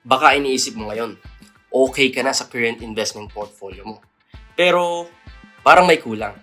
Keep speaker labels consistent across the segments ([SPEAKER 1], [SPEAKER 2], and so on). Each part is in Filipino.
[SPEAKER 1] Baka iniisip mo ngayon, okay ka na sa current investment portfolio mo. Pero parang may kulang.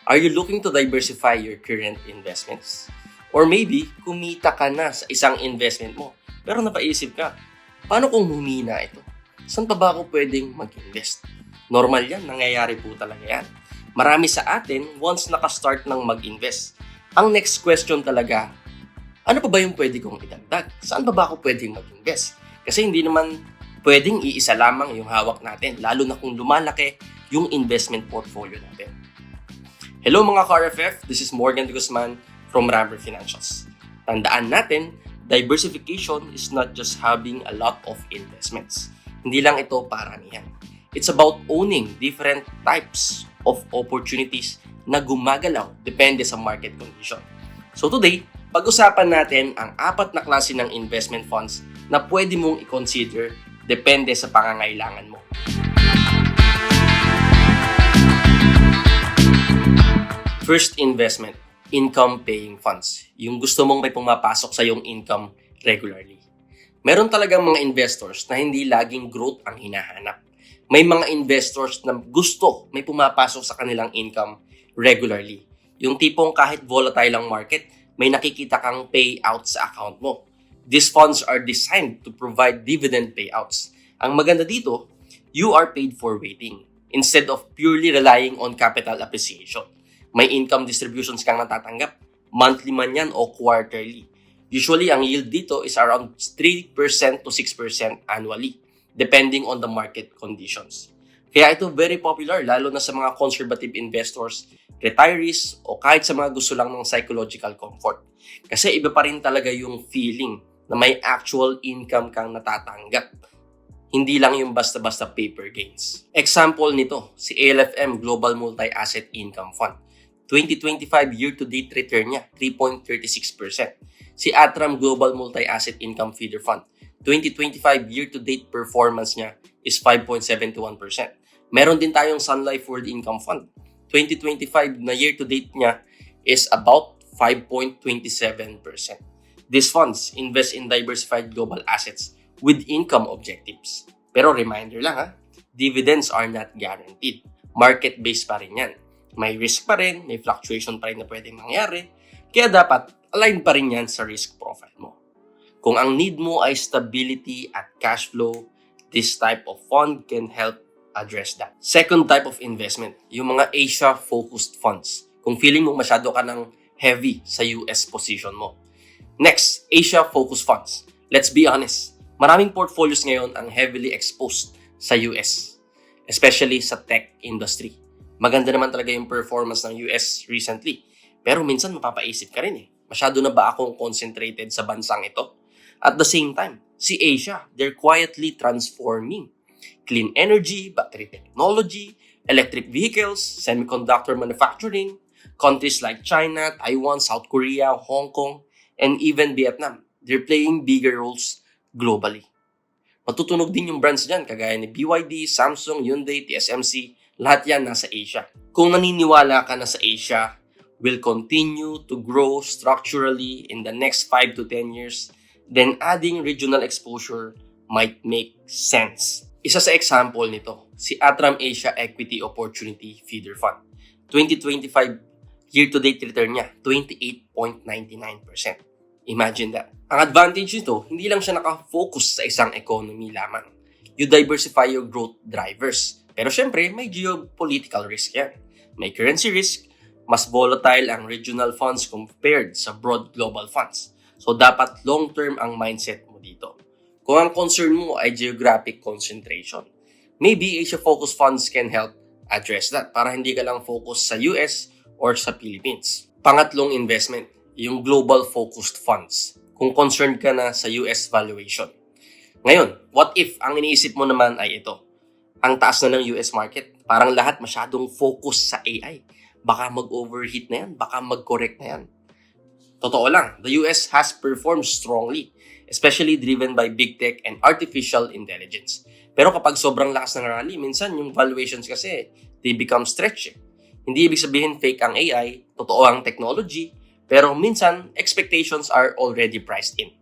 [SPEAKER 1] Are you looking to diversify your current investments? Or maybe, kumita ka na sa isang investment mo, pero napaisip ka, paano kung humina ito? Saan pa ba ako pwedeng mag-invest? Normal yan, nangyayari po talaga yan. Marami sa atin, once nakastart ng mag-invest, ang next question talaga, ano pa ba yung pwede kong idagdag? Saan pa ba ako pwedeng mag-invest? Kasi hindi naman pwedeng iisa lamang yung hawak natin, lalo na kung lumalaki yung investment portfolio natin. Hello mga ka-RFF, this is Morgan de Guzman from Ramber Financials. Tandaan natin, diversification is not just having a lot of investments. Hindi lang ito paramihan. It's about owning different types of opportunities na gumagalaw depende sa market condition. So today, pag-usapan natin ang 4 na klase ng investment funds na pwede mong i-consider depende sa pangangailangan mo. First investment, income-paying funds. Yung gusto mong may pumapasok sa yung income regularly. Meron talagang mga investors na hindi laging growth ang hinahanap. May mga investors na gusto may pumapasok sa kanilang income regularly. Yung tipong kahit volatile ang market, may nakikita kang payout sa account mo. These funds are designed to provide dividend payouts. Ang maganda dito, you are paid for waiting instead of purely relying on capital appreciation. May income distributions kang natatanggap, monthly man yan o quarterly. Usually, ang yield dito is around 3% to 6% annually, depending on the market conditions. Kaya ito very popular, lalo na sa mga conservative investors, retirees, o kahit sa mga gusto lang ng psychological comfort. Kasi iba pa rin talaga yung feeling na may actual income kang natatanggap. Hindi lang yung basta-basta paper gains. Example nito, si ALFM Global Multi-Asset Income Fund. 2025 year-to-date return niya, 3.36%. Si Atram Global Multi-Asset Income Feeder Fund, 2025 year-to-date performance niya is 5.71%. Meron din tayong Sun Life World Income Fund. 2025 na year-to-date niya is about 5.27%. These funds invest in diversified global assets with income objectives. Pero reminder lang dividends are not guaranteed. Market-based pa rin yan. May risk pa rin, may fluctuation pa rin na pwedeng mangyari. Kaya dapat align pa rin yan sa risk profile mo. Kung ang need mo ay stability at cash flow, this type of fund can help address that. Second type of investment, yung mga Asia-focused funds. Kung feeling mo masyado ka ng heavy sa US position mo. Next, Asia-focused funds. Let's be honest, maraming portfolios ngayon ang heavily exposed sa US, especially sa tech industry. Maganda naman talaga yung performance ng US recently. Pero minsan mapapaisip ka rin masyado na ba akong concentrated sa bansang ito? At the same time, si Asia, they're quietly transforming. Clean energy, battery technology, electric vehicles, semiconductor manufacturing, countries like China, Taiwan, South Korea, Hong Kong, and even Vietnam, they're playing bigger roles globally. Matutunog din yung brands dyan, kagaya ni BYD, Samsung, Hyundai, TSMC, lahat yan nasa Asia. Kung naniniwala ka na sa Asia will continue to grow structurally in the next 5 to 10 years, then adding regional exposure might make sense. Isa sa example nito, si Atram Asia Equity Opportunity Feeder Fund. 2025 year-to-date return niya, 28.99%. Imagine that. Ang advantage nito, hindi lang siya nakafocus sa isang economy lamang. You diversify your growth drivers. Pero syempre, may geopolitical risk yan. May currency risk, mas volatile ang regional funds compared sa broad global funds. So dapat long-term ang mindset mo dito. Kung ang concern mo ay geographic concentration, maybe Asia-focused funds can help address that para hindi ka lang focus sa US or sa Philippines. Pangatlong investment, yung global focused funds. Kung concerned ka na sa US valuation. Ngayon, what if ang iniisip mo naman ay ito? Ang taas na ng US market, parang lahat masyadong focus sa AI. Baka mag-overheat na yan, baka mag-correct na yan. Totoo lang, the US has performed strongly, especially driven by big tech and artificial intelligence. Pero kapag sobrang lakas ng rally, minsan yung valuations kasi, they become stretched. Hindi ibig sabihin fake ang AI, totoo ang technology, pero minsan expectations are already priced in.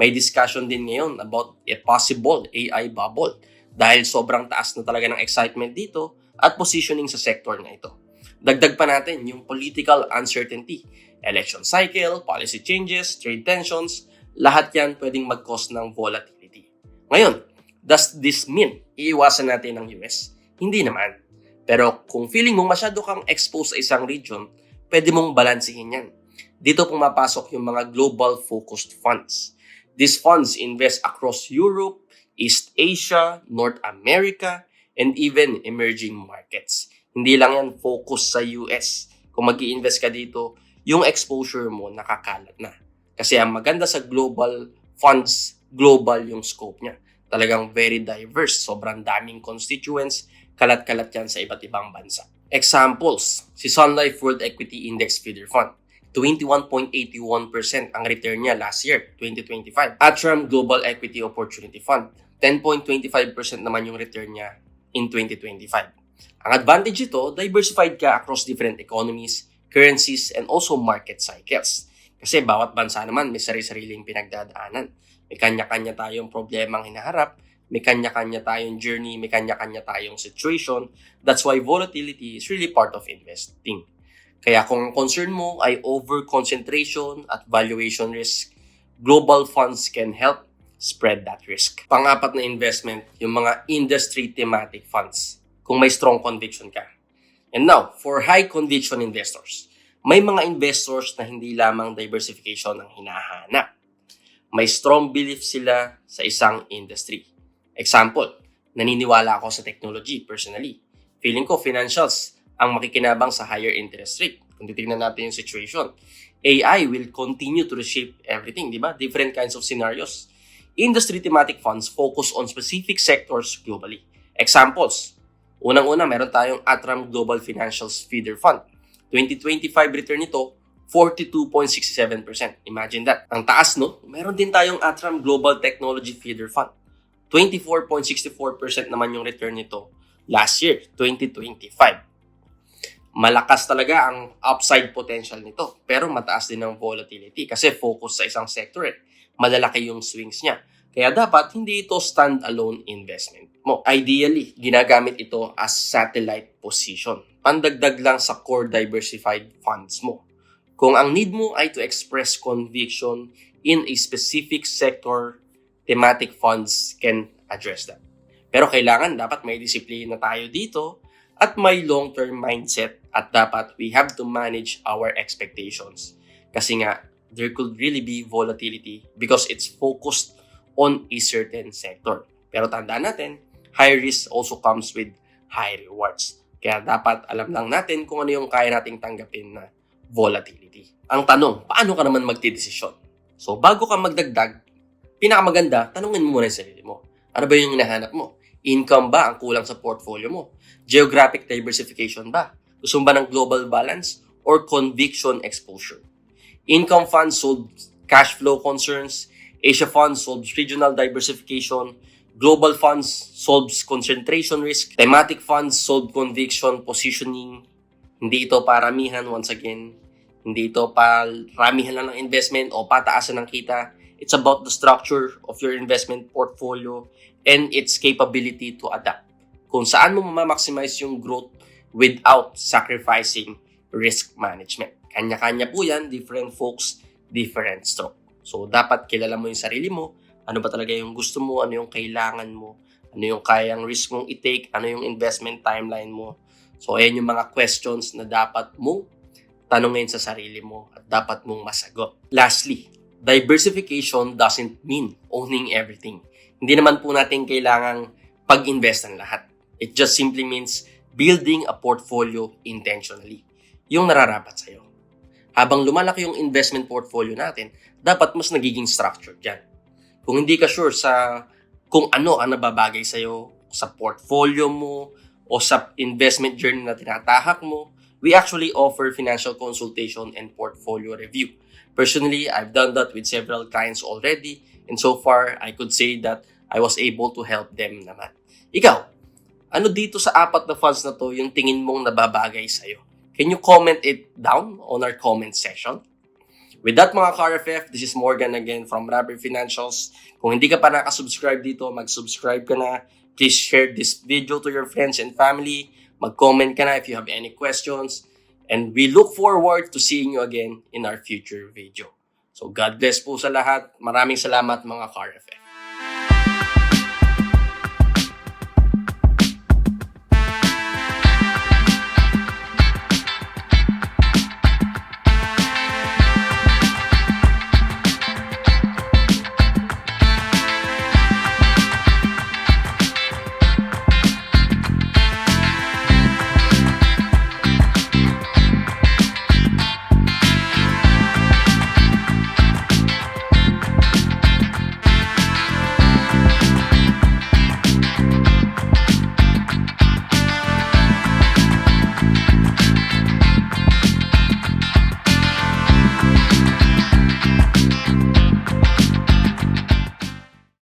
[SPEAKER 1] May discussion din ngayon about a possible AI bubble dahil sobrang taas na talaga ng excitement dito at positioning sa sector na ito. Dagdag pa natin yung political uncertainty, election cycle, policy changes, trade tensions, lahat yan pwedeng mag-cause ng volatility. Ngayon, does this mean iiwasan natin ang US? Hindi naman. Pero kung feeling mo masyado kang exposed sa isang region, pwede mong balansihin yan. Dito pumapasok yung mga global focused funds. These funds invest across Europe, East Asia, North America, and even emerging markets. Hindi lang yan focus sa US. Kung mag-i-invest ka dito, yung exposure mo nakakalat na. Kasi ang maganda sa global funds, global yung scope niya. Talagang very diverse. Sobrang daming constituents. Kalat-kalat yan sa iba't ibang bansa. Examples, si Sun Life World Equity Index Feeder Fund. 21.81% ang return niya last year, 2025. Atram Global Equity Opportunity Fund. 10.25% naman yung return niya in 2025. Ang advantage ito, diversified ka across different economies, currencies, and also market cycles. Kasi bawat bansa naman may sarili-sariling pinagdadaanan. May kanya-kanya tayong problemang hinaharap, may kanya-kanya tayong journey, may kanya-kanya tayong situation. That's why volatility is really part of investing. Kaya kung ang concern mo ay over-concentration at valuation risk, global funds can help spread that risk. Pang-apat na investment, yung mga industry thematic funds, kung may strong conviction ka. And now, for high conviction investors, may mga investors na hindi lamang diversification ang hinahanap. May strong belief sila sa isang industry. Example, naniniwala ako sa technology personally. Feeling ko financials ang makikinabang sa higher interest rate. Kung titignan natin yung situation, AI will continue to reshape everything, di ba? Different kinds of scenarios. Industry thematic funds focus on specific sectors globally. Examples, unang-una meron tayong Atram Global Financials Feeder Fund. 2025 return nito, 42.67%. Imagine that. Ang taas, no? Meron din tayong Atram Global Technology Feeder Fund. 24.64% naman yung return nito last year, 2025. Malakas talaga ang upside potential nito, pero mataas din ang volatility kasi focus sa isang sector eh. Malalaki yung swings niya. Kaya dapat hindi ito stand-alone investment mo. Ideally, ginagamit ito as satellite position. Pandagdag lang sa core diversified funds mo. Kung ang need mo ay to express conviction in a specific sector, thematic funds can address that. Pero kailangan dapat may disiplina tayo dito at may long-term mindset at dapat we have to manage our expectations. Kasi nga, there could really be volatility because it's focused on a certain sector. Pero tandaan natin, high risk also comes with high rewards. Kaya dapat alam lang natin kung ano yung kaya nating tanggapin na volatility. Ang tanong, paano ka naman magdidesisyon? So bago ka magdagdag, pinakamaganda, tanungin mo muna yung sarili mo. Ano ba yung hinahanap mo? Income ba ang kulang sa portfolio mo? Geographic diversification ba? Gusto mo ba ng global balance or conviction exposure? Income funds solve cash flow concerns. Asia funds solves regional diversification. Global funds solves concentration risk. Thematic funds solve conviction positioning. Hindi ito paramihan, once again. Hindi ito paramihan lang ng investment o pataasan ng kita. It's about the structure of your investment portfolio and its capability to adapt. Kung saan mo mamaximize yung growth without sacrificing risk management. Kanya-kanya po yan, different folks, different stroke. So, dapat kilala mo yung sarili mo, ano ba talaga yung gusto mo, ano yung kailangan mo, ano yung kayang risk mong i-take, ano yung investment timeline mo. So, ayan yung mga questions na dapat mong tanungin sa sarili mo at dapat mong masagot. Lastly, diversification doesn't mean owning everything. Hindi naman po natin kailangang pag-invest ng lahat. It just simply means building a portfolio intentionally. Yung nararapat sa'yo. Habang lumalaki yung investment portfolio natin, dapat mas nagiging structured yan. Kung hindi ka sure sa kung ano ang nababagay sa'yo, sa portfolio mo, o sa investment journey na tinatahak mo, we actually offer financial consultation and portfolio review. Personally, I've done that with several clients already, and so far, I could say that I was able to help them naman. Ikaw, ano dito sa apat na funds na to yung tingin mong nababagay sa'yo? Can you comment it down on our comment section? With that mga ka-RFF, this is Morgan again from Rapper Financials. Kung hindi ka pa nakasubscribe dito, mag-subscribe ka na. Please share this video to your friends and family. Mag-comment ka na if you have any questions. And we look forward to seeing you again in our future video. So God bless po sa lahat. Maraming salamat mga ka-RFF.